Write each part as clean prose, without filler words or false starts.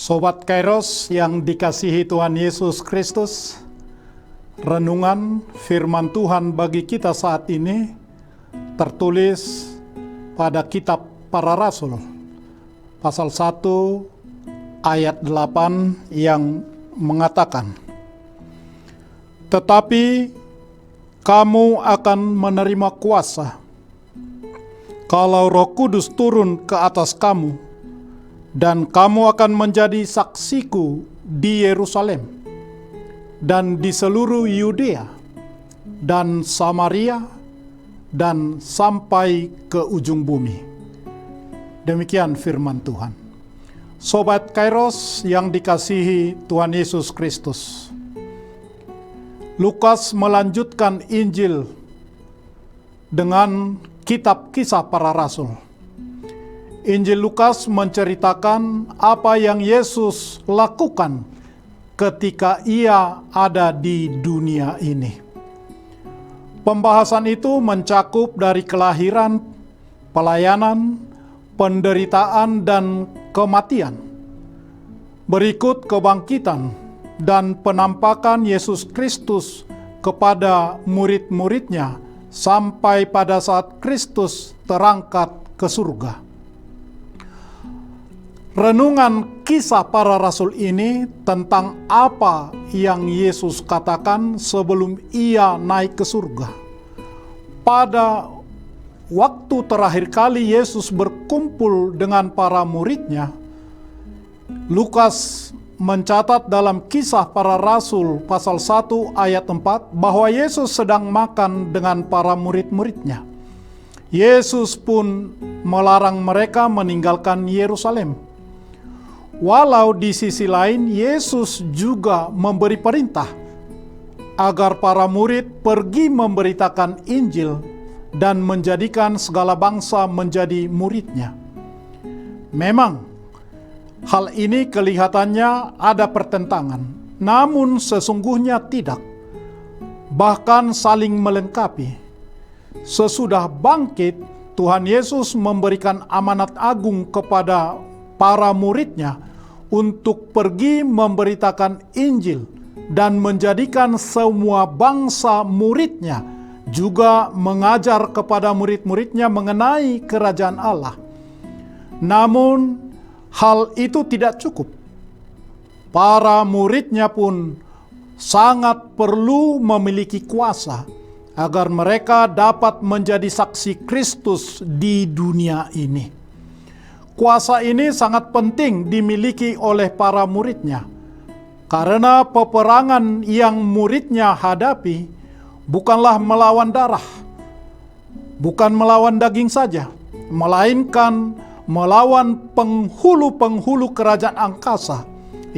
Sobat Kairos yang dikasihi Tuhan Yesus Kristus, renungan firman Tuhan bagi kita saat ini tertulis pada kitab Para Rasul, pasal 1 ayat 8 yang mengatakan, "Tetapi kamu akan menerima kuasa kalau Roh Kudus turun ke atas kamu, dan kamu akan menjadi saksiku di Yerusalem dan di seluruh Yudea dan Samaria dan sampai ke ujung bumi." Demikian firman Tuhan. Sobat Kairos yang dikasihi Tuhan Yesus Kristus, Lukas melanjutkan Injil dengan kitab Kisah Para Rasul. Injil Lukas menceritakan apa yang Yesus lakukan ketika ia ada di dunia ini. Pembahasan itu mencakup dari kelahiran, pelayanan, penderitaan, dan kematian. Berikut kebangkitan dan penampakan Yesus Kristus kepada murid-muridnya sampai pada saat Kristus terangkat ke surga. Renungan Kisah Para Rasul ini tentang apa yang Yesus katakan sebelum ia naik ke surga. Pada waktu terakhir kali Yesus berkumpul dengan para muridnya, Lukas mencatat dalam Kisah Para Rasul pasal 1 ayat 4 bahwa Yesus sedang makan dengan para murid-muridnya. Yesus pun melarang mereka meninggalkan Yerusalem. Walau di sisi lain Yesus juga memberi perintah agar para murid pergi memberitakan Injil dan menjadikan segala bangsa menjadi muridnya. Memang hal ini kelihatannya ada pertentangan, namun sesungguhnya tidak, bahkan saling melengkapi. Sesudah bangkit, Tuhan Yesus memberikan amanat agung kepada para muridnya untuk pergi memberitakan Injil dan menjadikan semua bangsa muridnya, juga mengajar kepada murid-muridnya mengenai kerajaan Allah. Namun hal itu tidak cukup. Para muridnya pun sangat perlu memiliki kuasa agar mereka dapat menjadi saksi Kristus di dunia ini. Kuasa ini sangat penting dimiliki oleh para muridnya, karena peperangan yang muridnya hadapi bukanlah melawan darah, bukan melawan daging saja, melainkan melawan penghulu-penghulu kerajaan angkasa,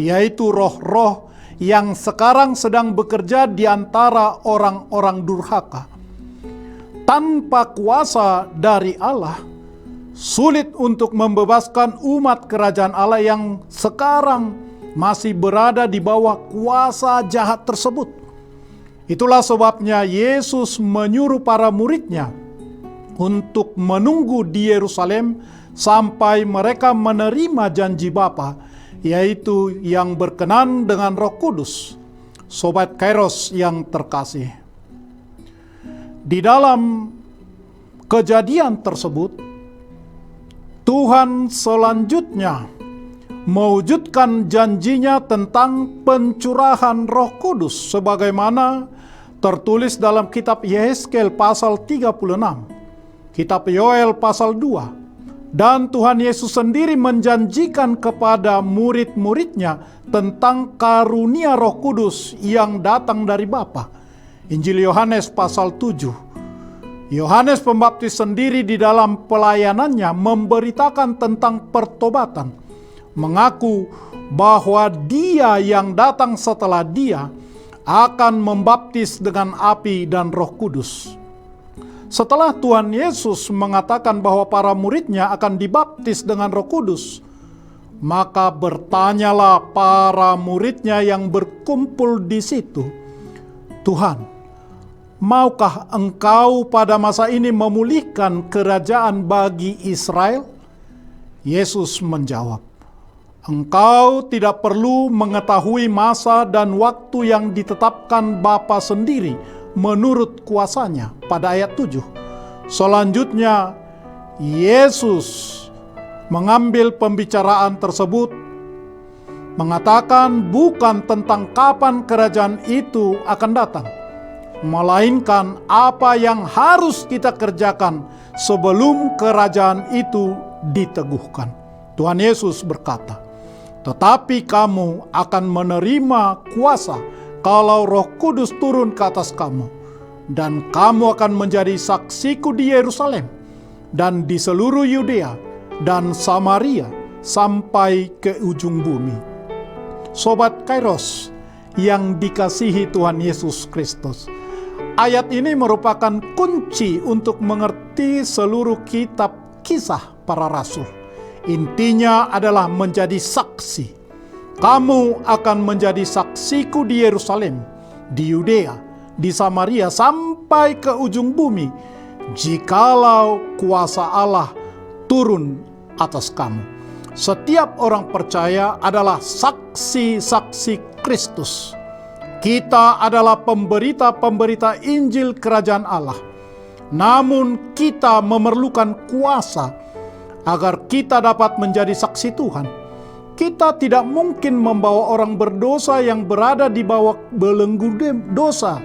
yaitu roh-roh yang sekarang sedang bekerja di antara orang-orang durhaka. Tanpa kuasa dari Allah, sulit untuk membebaskan umat kerajaan Allah yang sekarang masih berada di bawah kuasa jahat tersebut. Itulah sebabnya Yesus menyuruh para muridnya untuk menunggu di Yerusalem sampai mereka menerima janji Bapa, yaitu yang berkenan dengan Roh Kudus. Sobat Kairos yang terkasih, di dalam kejadian tersebut Tuhan selanjutnya mewujudkan janjinya tentang pencurahan Roh Kudus sebagaimana tertulis dalam kitab Yehezkel pasal 36, kitab Yoel pasal 2, dan Tuhan Yesus sendiri menjanjikan kepada murid-muridnya tentang karunia Roh Kudus yang datang dari Bapa. Injil Yohanes pasal 7. Yohanes Pembaptis sendiri di dalam pelayanannya memberitakan tentang pertobatan, mengaku bahwa Dia yang datang setelah Dia akan membaptis dengan api dan Roh Kudus. Setelah Tuhan Yesus mengatakan bahwa para muridnya akan dibaptis dengan Roh Kudus, maka bertanyalah para muridnya yang berkumpul di situ, "Tuhan, maukah Engkau pada masa ini memulihkan kerajaan bagi Israel?" Yesus menjawab, Engkau tidak perlu mengetahui masa dan waktu yang ditetapkan Bapa sendiri menurut kuasanya pada ayat 7. Selanjutnya, Yesus mengambil pembicaraan tersebut, mengatakan bukan tentang kapan kerajaan itu akan datang, melainkan apa yang harus kita kerjakan sebelum kerajaan itu diteguhkan. Tuhan Yesus berkata, "Tetapi kamu akan menerima kuasa kalau Roh Kudus turun ke atas kamu, dan kamu akan menjadi saksiku di Yerusalem dan di seluruh Yudea dan Samaria sampai ke ujung bumi." Sobat Kairos yang dikasihi Tuhan Yesus Kristus, ayat ini merupakan kunci untuk mengerti seluruh kitab Kisah Para Rasul. Intinya adalah menjadi saksi. Kamu akan menjadi saksiku di Yerusalem, di Yudea, di Samaria, sampai ke ujung bumi, jikalau kuasa Allah turun atas kamu. Setiap orang percaya adalah saksi-saksi Kristus. Kita adalah pemberita-pemberita Injil Kerajaan Allah. Namun kita memerlukan kuasa agar kita dapat menjadi saksi Tuhan. Kita tidak mungkin membawa orang berdosa yang berada di bawah belenggu dosa,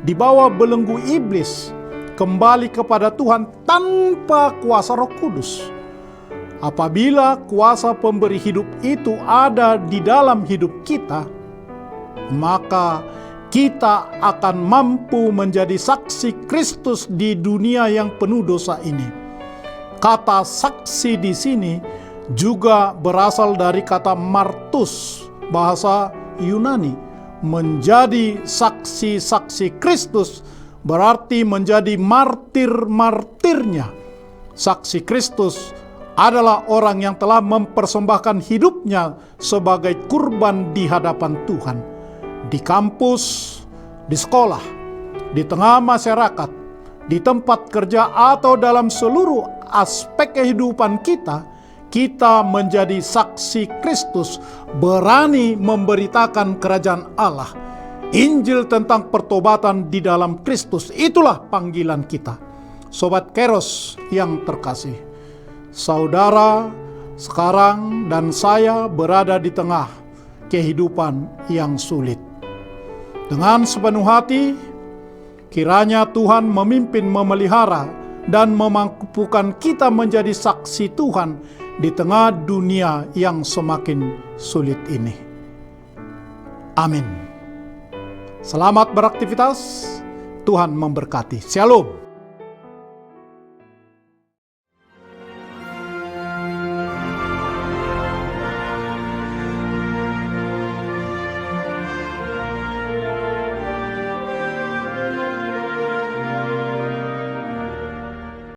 di bawah belenggu iblis, kembali kepada Tuhan tanpa kuasa Roh Kudus. Apabila kuasa pemberi hidup itu ada di dalam hidup kita, maka kita akan mampu menjadi saksi Kristus di dunia yang penuh dosa ini. Kata saksi di sini juga berasal dari kata martus, bahasa Yunani. Menjadi saksi-saksi Kristus berarti menjadi martir-martirnya. Saksi Kristus adalah orang yang telah mempersembahkan hidupnya sebagai kurban di hadapan Tuhan. Di kampus, di sekolah, di tengah masyarakat, di tempat kerja, atau dalam seluruh aspek kehidupan kita, kita menjadi saksi Kristus, berani memberitakan kerajaan Allah. Injil tentang pertobatan di dalam Kristus, itulah panggilan kita. Sobat Kairos yang terkasih, saudara sekarang dan saya berada di tengah kehidupan yang sulit. Dengan sepenuh hati, kiranya Tuhan memimpin, memelihara, dan memampukan kita menjadi saksi Tuhan di tengah dunia yang semakin sulit ini. Amin. Selamat beraktivitas, Tuhan memberkati. Shalom.